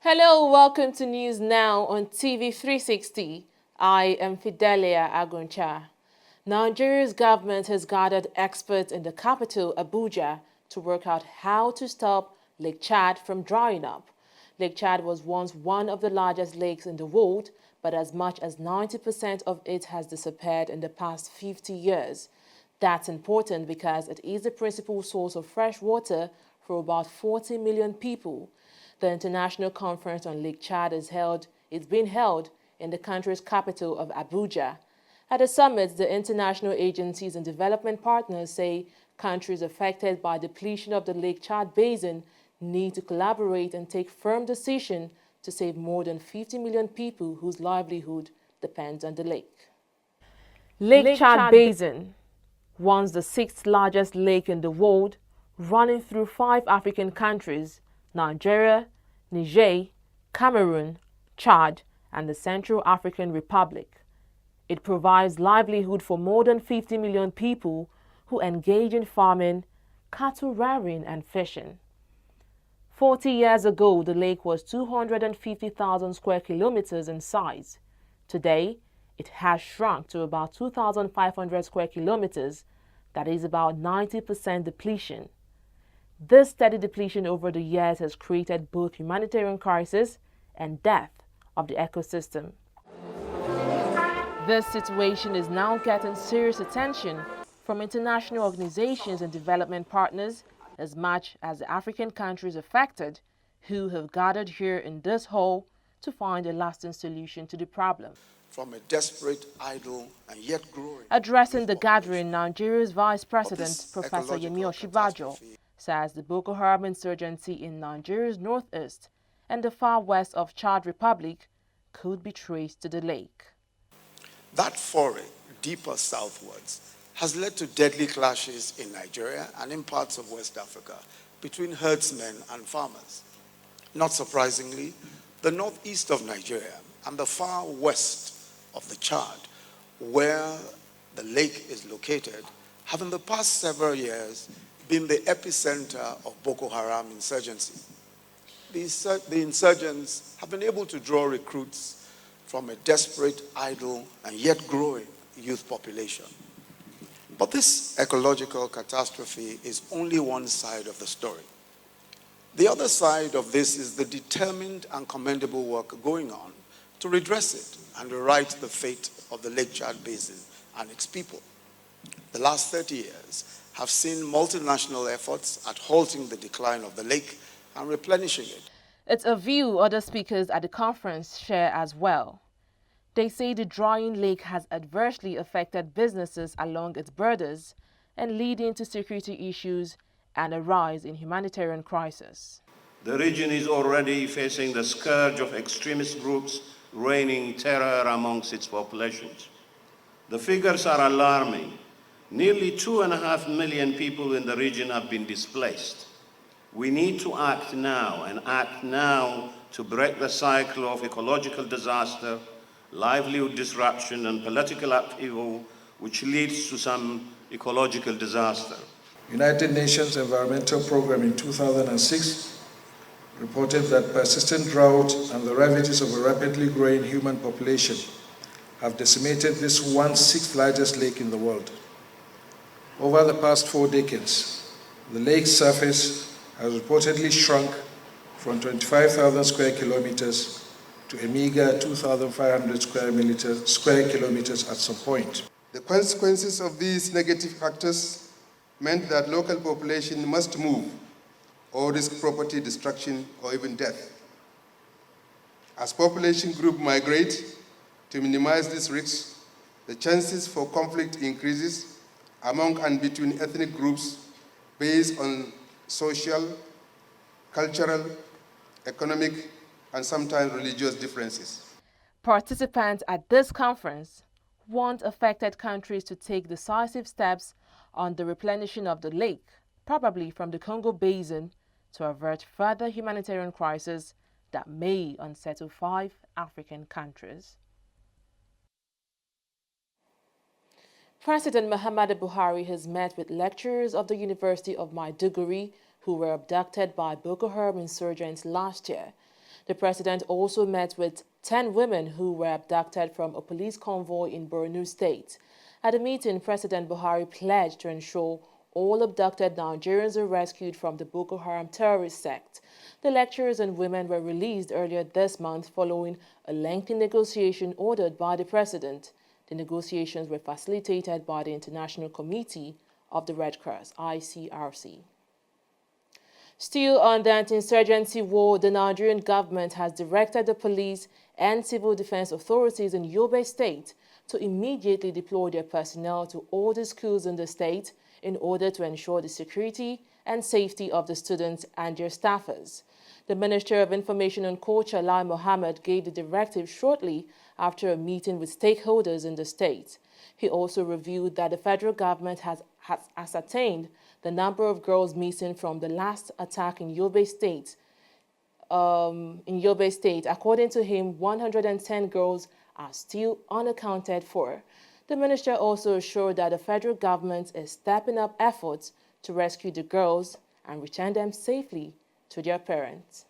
Hello, welcome to News Now on TV360. I am Fidelia Aguncha. Nigeria's government has gathered experts in the capital, Abuja, to work out how to stop Lake Chad from drying up. Lake Chad was once one of the largest lakes in the world, but as much as 90% of it has disappeared in the past 50 years. That's important because it is the principal source of fresh water for about 40 million people. The International Conference on Lake Chad is being held in the country's capital of Abuja. At the summit, the international agencies and development partners say countries affected by depletion of the Lake Chad Basin need to collaborate and take firm decisions to save more than 50 million people whose livelihood depends on the lake. Lake Chad Basin, once the sixth largest lake in the world, running through 5 African countries, Nigeria, Niger, Cameroon, Chad, and the Central African Republic. It provides livelihood for more than 50 million people who engage in farming, cattle rearing, and fishing. 40 years ago, the lake was 250,000 square kilometers in size. Today, it has shrunk to about 2,500 square kilometers, that is about 90% depletion. This steady depletion over the years has created both humanitarian crisis and death of the ecosystem. This situation is now getting serious attention from international organizations and development partners as much as the African countries affected, who have gathered here in this hall to find a lasting solution to the problem. From a desperate, idle, and yet growing. Addressing the gathering, Nigeria's Vice President, Professor Yemi Osinbajo, says the Boko Haram insurgency in Nigeria's northeast and the far west of Chad Republic could be traced to the lake. That foray, deeper southwards, has led to deadly clashes in Nigeria and in parts of West Africa between herdsmen and farmers. Not surprisingly, the northeast of Nigeria and the far west of the Chad, where the lake is located, have in the past several years been the epicenter of Boko Haram insurgency. The insurgents have been able to draw recruits from a desperate, idle, and yet growing youth population. But this ecological catastrophe is only one side of the story. The other side of this is the determined and commendable work going on to redress it and rewrite the fate of the Lake Chad Basin and its people. The last 30 years have seen multinational efforts at halting the decline of the lake and replenishing it. It's a view other speakers at the conference share as well. They say the drying lake has adversely affected businesses along its borders and leading to security issues and a rise in humanitarian crisis. The region is already facing the scourge of extremist groups reigning terror amongst its populations. The figures are alarming. Nearly 2.5 million people in the region have been displaced. We need to act now, and act now to break the cycle of ecological disaster, livelihood disruption, and political upheaval, which leads to some ecological disaster. United Nations Environmental Programme in 2006 reported that persistent drought and the ravages of a rapidly growing human population have decimated this one-sixth largest lake in the world. Over the past 4 decades, the lake's surface has reportedly shrunk from 25,000 square kilometers to a meager 2,500 square kilometers at some point. The consequences of these negative factors meant that local population must move or risk property destruction or even death. As population groups migrate to minimize these risks, the chances for conflict increases among and between ethnic groups based on social, cultural, economic, and sometimes religious differences. Participants at this conference want affected countries to take decisive steps on the replenishing of the lake, probably from the Congo Basin, to avert further humanitarian crisis that may unsettle 5 African countries. President Muhammadu Buhari has met with lecturers of the University of Maiduguri who were abducted by Boko Haram insurgents last year. The president also met with 10 women who were abducted from a police convoy in Borno State. At the meeting, President Buhari pledged to ensure all abducted Nigerians are rescued from the Boko Haram terrorist sect. The lecturers and women were released earlier this month following a lengthy negotiation ordered by the president. The negotiations were facilitated by the International Committee of the Red Cross, ICRC. Still on the anti-insurgency war, the Nigerian government has directed the police and civil defense authorities in Yobe State to immediately deploy their personnel to all the schools in the state in order to ensure the security and safety of the students and their staffers. The Minister of Information and Culture, Lai Mohammed, gave the directive shortly after a meeting with stakeholders in the state. He also revealed that the federal government has ascertained the number of girls missing from the last attack in Yobe State. According to him, 110 girls are still unaccounted for. The minister also assured that the federal government is stepping up efforts to rescue the girls and return them safely to their parents.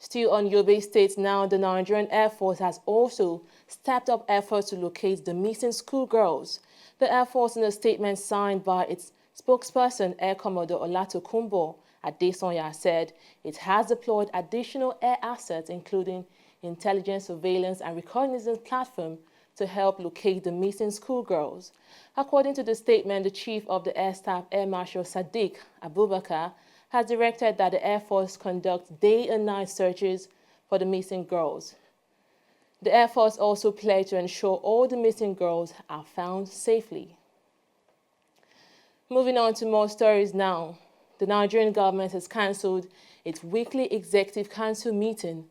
Still on Yobe State now, the Nigerian Air Force has also stepped up efforts to locate the missing schoolgirls. The Air Force, in a statement signed by its spokesperson, Air Commodore Olatokunbo Adesonya, said it has deployed additional air assets, including intelligence, surveillance, and reconnaissance platform to help locate the missing schoolgirls. According to the statement, the Chief of the Air Staff, Air Marshal Sadiq Abubakar, has directed that the Air Force conduct day and night searches for the missing girls. The Air Force also pledged to ensure all the missing girls are found safely. Moving on to more stories now. The Nigerian government has cancelled its weekly Executive Council meeting.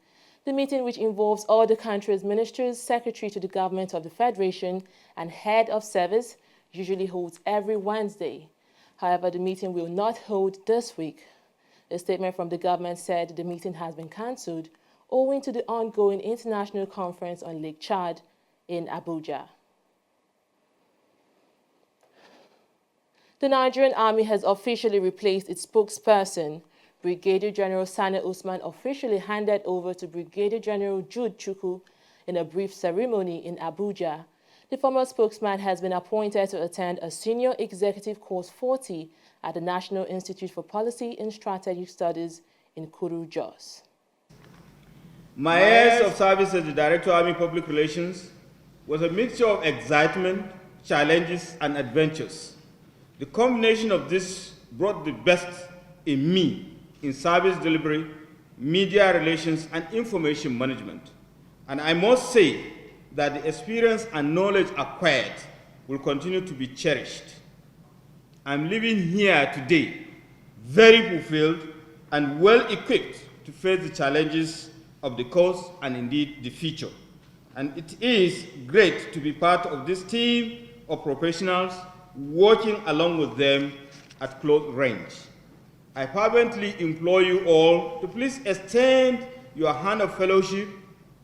The meeting, which involves all the country's ministers, secretary to the government of the Federation, and head of service, usually holds every Wednesday. However, the meeting will not hold this week. A statement from the government said the meeting has been cancelled owing to the ongoing international conference on Lake Chad in Abuja. The Nigerian Army has officially replaced its spokesperson. Brigadier General Sani Usman officially handed over to Brigadier General Jude Chukwu in a brief ceremony in Abuja. The former spokesman has been appointed to attend a Senior Executive Course 40 at the National Institute for Policy and Strategic Studies in Kuru, Jos. My years of service as the Director of Army Public Relations was a mixture of excitement, challenges, and adventures. The combination of this brought the best in me in service delivery, media relations, and information management. And I must say that the experience and knowledge acquired will continue to be cherished. I'm leaving here today very fulfilled and well equipped to face the challenges of the course and indeed the future. And it is great to be part of this team of professionals working along with them at close range. I fervently implore you all to please extend your hand of fellowship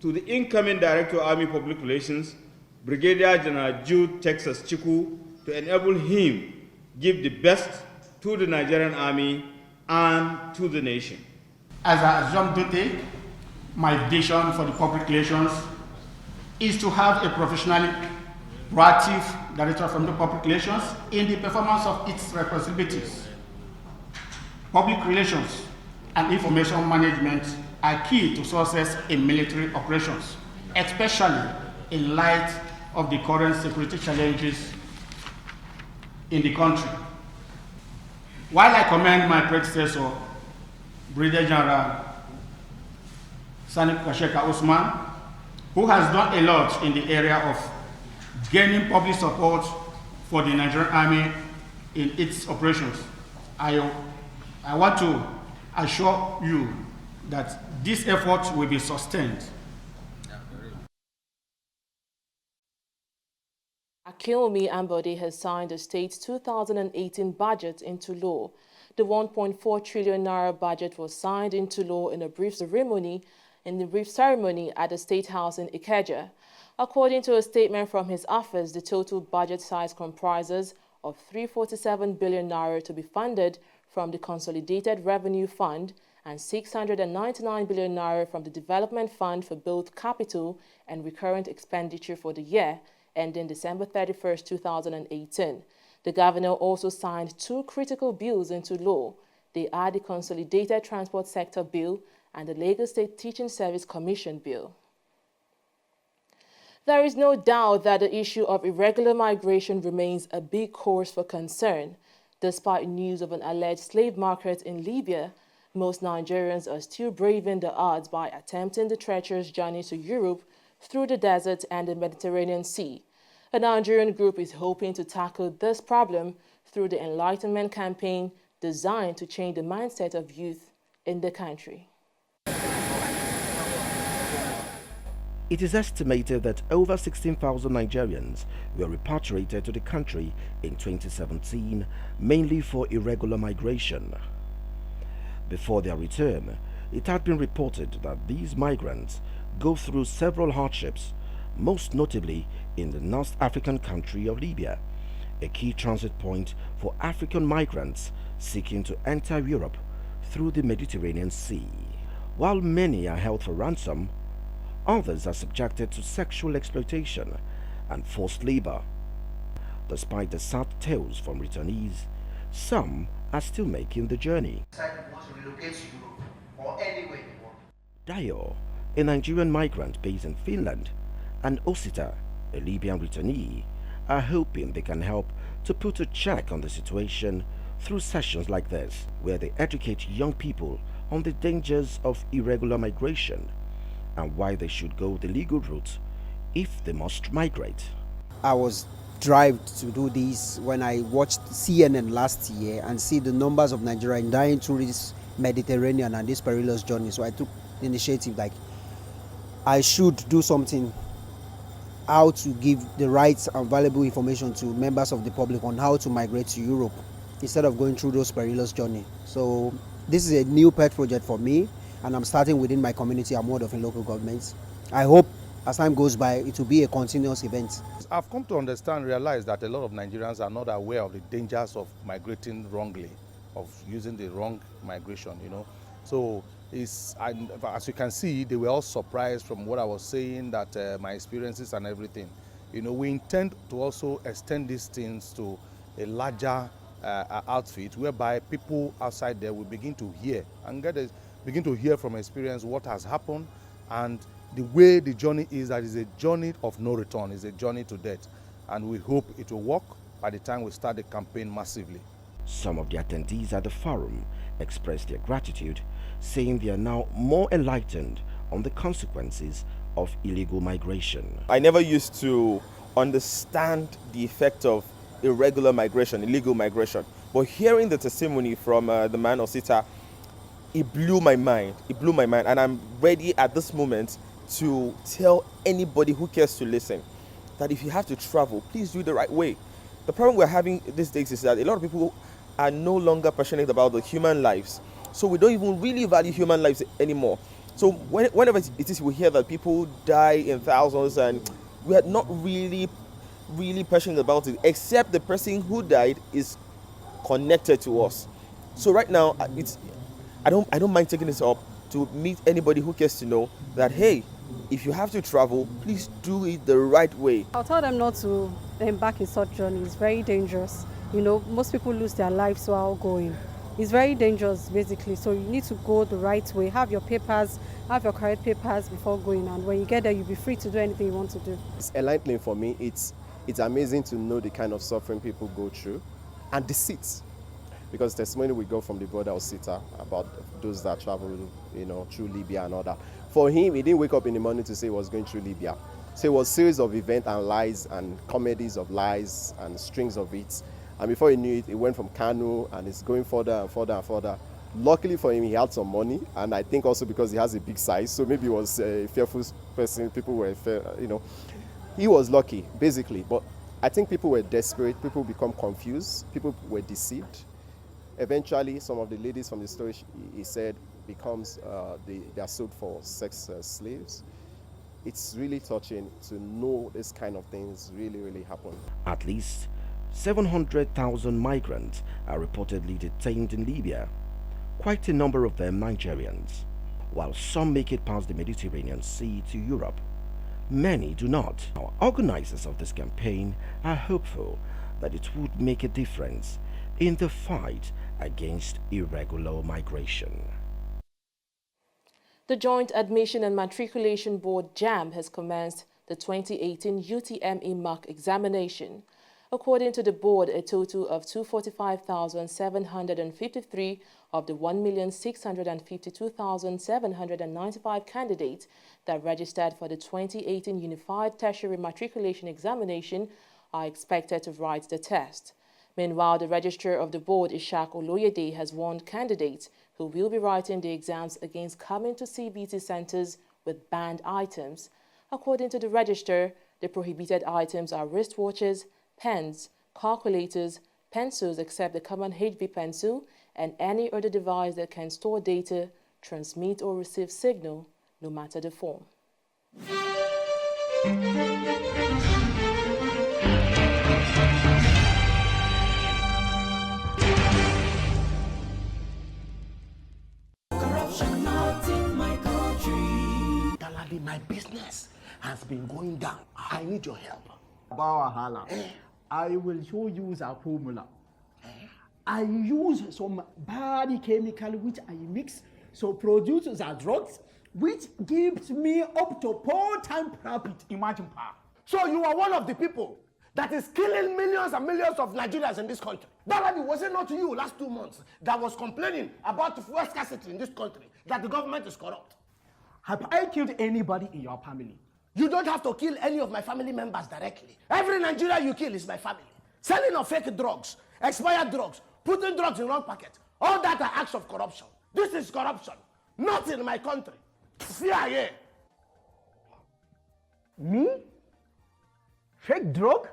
to the incoming Director of Army Public Relations, Brigadier General Jude Texas Chukwu, to enable him give the best to the Nigerian Army and to the nation. As I assume duty, my vision for the public relations is to have a professionally proactive Director from the Public Relations in the performance of its responsibilities. Public relations and information management are key to success in military operations, especially in light of the current security challenges in the country. While I commend my predecessor, Brigadier General Sani Usman, who has done a lot in the area of gaining public support for the Nigerian Army in its operations, I want to assure you that this effort will be sustained. Akinwumi Ambode has signed the state's 2018 budget into law. The 1.4 trillion naira budget was signed into law in a brief ceremony at the State House in Ikeja. According to a statement from his office, the total budget size comprises of 347 billion naira to be funded from the Consolidated Revenue Fund and 699 billion naira from the Development Fund for both capital and recurrent expenditure for the year ending December 31st, 2018. The governor also signed two critical bills into law. They are the Consolidated Transport Sector Bill and the Lagos State Teaching Service Commission Bill. There is no doubt that the issue of irregular migration remains a big cause for concern. Despite news of an alleged slave market in Libya, most Nigerians are still braving the odds by attempting the treacherous journey to Europe through the desert and the Mediterranean Sea. A Nigerian group is hoping to tackle this problem through the Enlightenment campaign designed to change the mindset of youth in the country. It is estimated that over 16,000 Nigerians were repatriated to the country in 2017, mainly for irregular migration. Before their return, it had been reported that these migrants go through several hardships, most notably in the North African country of Libya, a key transit point for African migrants seeking to enter Europe through the Mediterranean Sea. While many are held for ransom, others are subjected to sexual exploitation and forced labor. Despite the sad tales from returnees, some are still making the journey. Dayo, a Nigerian migrant based in Finland, and Osita, a Libyan returnee, are hoping they can help to put a check on the situation through sessions like this, where they educate young people on the dangers of irregular migration and why they should go the legal route if they must migrate. I was driven to do this when I watched CNN last year and see the numbers of Nigerians dying through this Mediterranean and this perilous journey. So I took the initiative, like, I should do something, how to give the right and valuable information to members of the public on how to migrate to Europe instead of going through those perilous journey. So this is a new pet project for me, and I'm starting within my community and ward of local governments. I hope as time goes by, it will be a continuous event. I've come to understand, realize that a lot of Nigerians are not aware of the dangers of migrating wrongly, of using the wrong migration, So as you can see, they were all surprised from what I was saying, that my experiences and everything. We intend to also extend these things to a larger outfit, whereby people outside there will begin to hear and begin to hear from experience what has happened, and the way the journey is, that is a journey of no return, is a journey to death. And we hope it will work by the time we start the campaign massively. Some of the attendees at the forum expressed their gratitude, saying they are now more enlightened on the consequences of illegal migration. I never used to understand the effect of irregular migration, illegal migration. But hearing the testimony from the man Osita, it blew my mind. It blew my mind. And I'm ready at this moment to tell anybody who cares to listen that if you have to travel, please do it the right way. The problem we're having these days is that a lot of people are no longer passionate about the human lives. So we don't even really value human lives anymore. So whenever it is we hear that people die in thousands, and we are not really passionate about it, except the person who died is connected to us. So right now, I don't mind taking this up to meet anybody who cares to know that, hey, if you have to travel, please do it the right way. I'll tell them not to embark in such journey. It's very dangerous. Most people lose their lives while going. It's very dangerous, basically. So you need to go the right way. Have your papers, have your correct papers before going. And when you get there, you'll be free to do anything you want to do. It's enlightening for me. It's amazing to know the kind of suffering people go through and deceit. Because testimony we got from the brother Osita about those that travel, through Libya and all that. For him, he didn't wake up in the morning to say he was going through Libya. So it was a series of events and lies and comedies of lies and strings of it. And before he knew it, he went from Kanu and it's going further and further and further. Luckily for him, he had some money, and I think also because he has a big size, so maybe he was a fearful person. People were, he was lucky, basically. But I think people were desperate, people become confused, people were deceived. Eventually, some of the ladies from the story, he said, becomes, they are sold for sex slaves. It's really touching to know this kind of things really, really happen. At least 700,000 migrants are reportedly detained in Libya, quite a number of them Nigerians. While some make it past the Mediterranean Sea to Europe, many do not. Our organizers of this campaign are hopeful that it would make a difference in the fight against irregular migration. The Joint Admission and Matriculation Board JAMB has commenced the 2018 UTME mock examination. According to the board, a total of 245,753 of the 1,652,795 candidates that registered for the 2018 Unified Tertiary Matriculation Examination are expected to write the test. Meanwhile, the registrar of the board, Ishak Oloyede, has warned candidates who will be writing the exams against coming to CBT centers with banned items. According to the registrar, the prohibited items are wristwatches, pens, calculators, pencils except the common HB pencil, and any other device that can store data, transmit or receive signal, no matter the form. My business has been going down. I need your help. Bawahala. I will show you the formula. I use some bad chemical which I mix, so produce the drugs which gives me up to 4 times profit. Imagine power. So you are one of the people that is killing millions and millions of Nigerians in this country. Daladi, was it not you last 2 months that was complaining about the fuel scarcity in this country, that the government is corrupt? Have I killed anybody in your family? You don't have to kill any of my family members directly. Every Nigerian you kill is my family. Selling of fake drugs, expired drugs, putting drugs in wrong packets, all that are acts of corruption. This is corruption, not in my country. CIA. Me? Fake drug?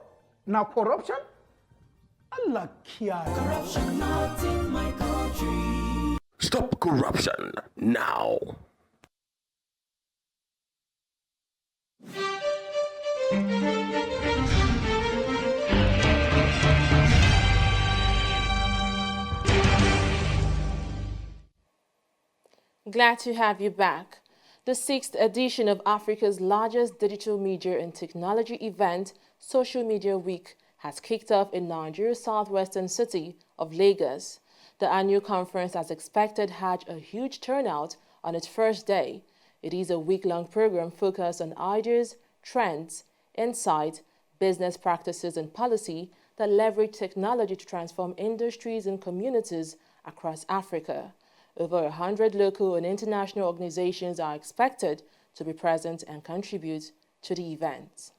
Now corruption? Allah kia. Corruption not in my country. Stop corruption now. Glad to have you back. The 6th edition of Africa's largest digital media and technology event, Social Media Week, has kicked off in Nigeria's southwestern city of Lagos. The annual conference, as expected, had a huge turnout on its first day. It is a week-long program focused on ideas, trends, insight, business practices, and policy that leverage technology to transform industries and communities across Africa. Over 100 local and international organizations are expected to be present and contribute to the event.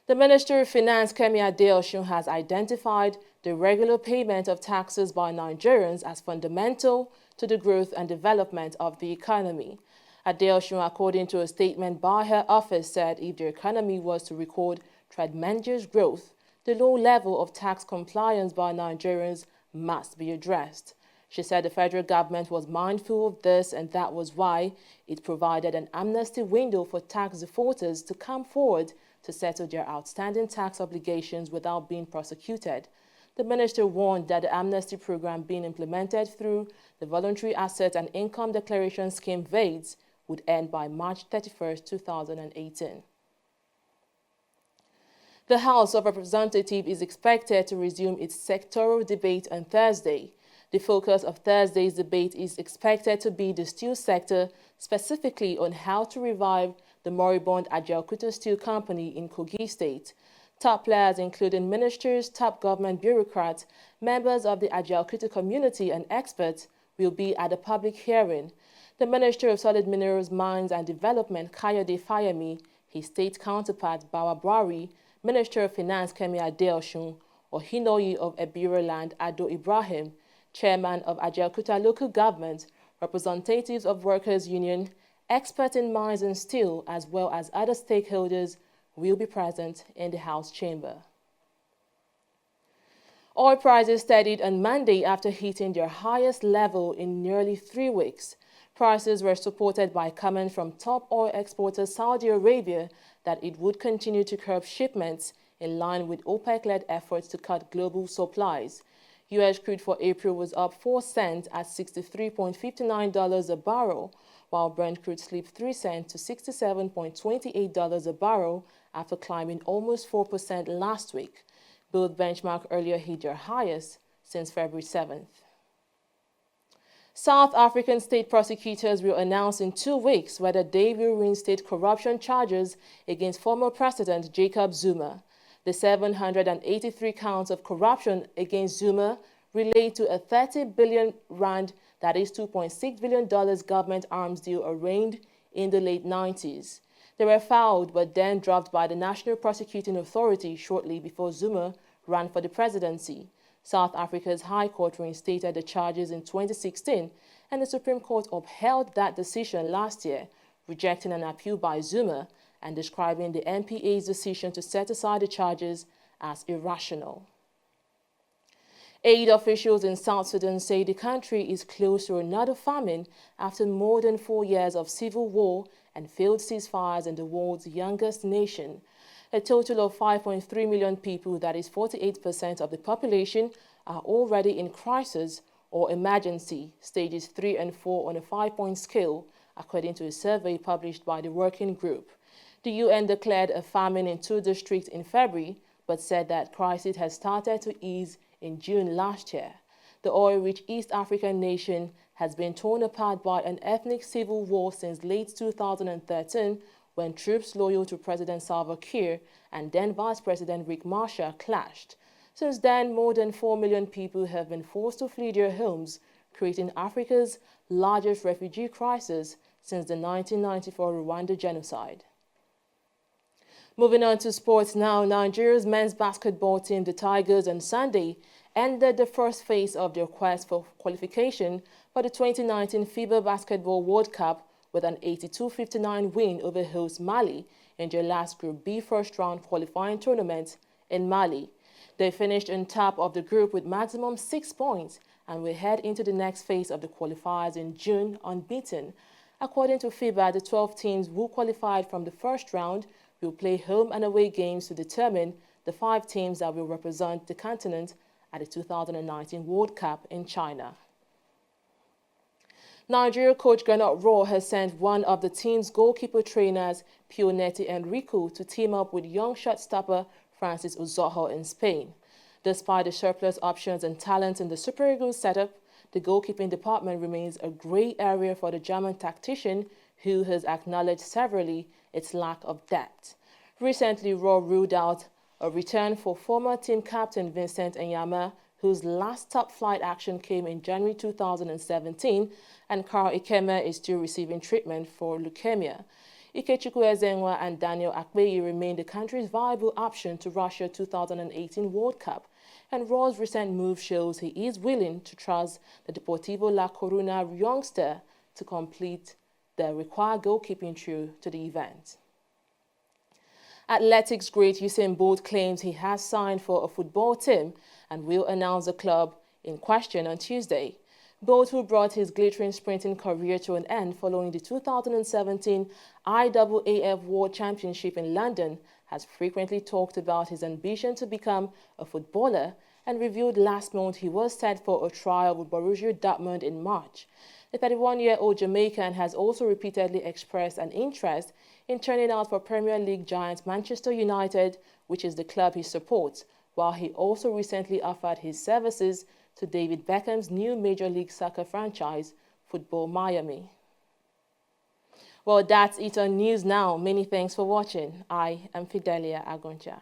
The Minister of Finance, Kemi Adeosun, has identified the regular payment of taxes by Nigerians as fundamental to the growth and development of the economy. Adeosun, according to a statement by her office, said if the economy was to record tremendous growth, the low level of tax compliance by Nigerians must be addressed. She said the federal government was mindful of this, and that was why it provided an amnesty window for tax defaulters to come forward to settle their outstanding tax obligations without being prosecuted. The minister warned that the amnesty program being implemented through the Voluntary Asset and Income Declaration Scheme VADES would end by March 31, 2018. The House of Representatives is expected to resume its sectoral debate on Thursday. The focus of Thursday's debate is expected to be the steel sector, specifically on how to revive the moribund Ajaokuta Steel Company in Kogi State. Top players, including ministers, top government bureaucrats, members of the Ajaokuta community, and experts, will be at the public hearing. The Minister of Solid Minerals, Mines and Development, Kayode Fayemi, his state counterpart, Bawa Buhari, Minister of Finance, Kemi Adeosun, Ohinoyi of Ebira Land, Ado Ibrahim, Chairman of Ajaokuta Local Government, representatives of Workers' Union, experts in mines and steel, as well as other stakeholders, will be present in the House chamber. Oil prices steadied on Monday after hitting their highest level in nearly 3 weeks. Prices were supported by comments from top oil exporter Saudi Arabia that it would continue to curb shipments in line with OPEC-led efforts to cut global supplies. U.S. crude for April was up 4 cents at $63.59 a barrel, while Brent crude slipped 3 cents to $67.28 a barrel after climbing almost 4% last week. Both benchmarks earlier hit their highest since February 7th. South African state prosecutors will announce in 2 weeks whether they will reinstate corruption charges against former President Jacob Zuma. The 783 counts of corruption against Zuma relate to a 30 billion rand, that is $2.6 billion government arms deal arranged in the late 90s. They were filed but then dropped by the National Prosecuting Authority shortly before Zuma ran for the presidency. South Africa's High Court reinstated the charges in 2016, and the Supreme Court upheld that decision last year, rejecting an appeal by Zuma and describing the NPA's decision to set aside the charges as irrational. Aid officials in South Sudan say the country is close to another famine after more than 4 years of civil war and failed ceasefires in the world's youngest nation. A total of 5.3 million people, that is 48% of the population, are already in crisis or emergency, stages 3 and 4 on a 5-point scale, according to a survey published by the working group. The UN declared a famine in 2 districts in February, but said that crisis has started to ease in June last year. The oil-rich East African nation has been torn apart by an ethnic civil war since late 2013, when troops loyal to President Salva Kiir and then Vice President Riek Machar clashed. Since then, more than 4 million people have been forced to flee their homes, creating Africa's largest refugee crisis since the 1994 Rwanda genocide. Moving on to sports now, Nigeria's men's basketball team, the Tigers, on Sunday ended the first phase of their quest for qualification for the 2019 FIBA Basketball World Cup with an 82-59 win over host Mali in their last Group B first-round qualifying tournament in Mali. They finished on top of the group with maximum 6 points and will head into the next phase of the qualifiers in June unbeaten. According to FIBA, the 12 teams who qualified from the first round will play home and away games to determine the 5 teams that will represent the continent at the 2019 World Cup in China. Nigeria coach Gernot Rohr has sent one of the team's goalkeeper trainers, Pioneti Enrico, to team up with young shot-stopper Francis Uzoho in Spain. Despite the surplus options and talent in the Super Eagles setup, the goalkeeping department remains a grey area for the German tactician, who has acknowledged severally its lack of depth. Recently, Rohr ruled out a return for former team captain Vincent Enyama, whose last top-flight action came in January 2017, and Carl Ikeme is still receiving treatment for leukemia. Ikechukwu Ezenwa and Daniel Akpeyi remain the country's viable option to Russia 2018 World Cup, and Rohr's recent move shows he is willing to trust the Deportivo La Coruna youngster to complete the required goalkeeping trio to the event. Athletics great Usain Bolt claims he has signed for a football team and will announce the club in question on Tuesday. Bolt, who brought his glittering sprinting career to an end following the 2017 IAAF World Championship in London, has frequently talked about his ambition to become a footballer and revealed last month he was set for a trial with Borussia Dortmund in March. The 31-year-old Jamaican has also repeatedly expressed an interest in turning out for Premier League giant Manchester United, which is the club he supports, while he also recently offered his services to David Beckham's new Major League Soccer franchise, Football Miami. Well, that's it on News Now. Many thanks for watching. I am Fidelia Agoncha.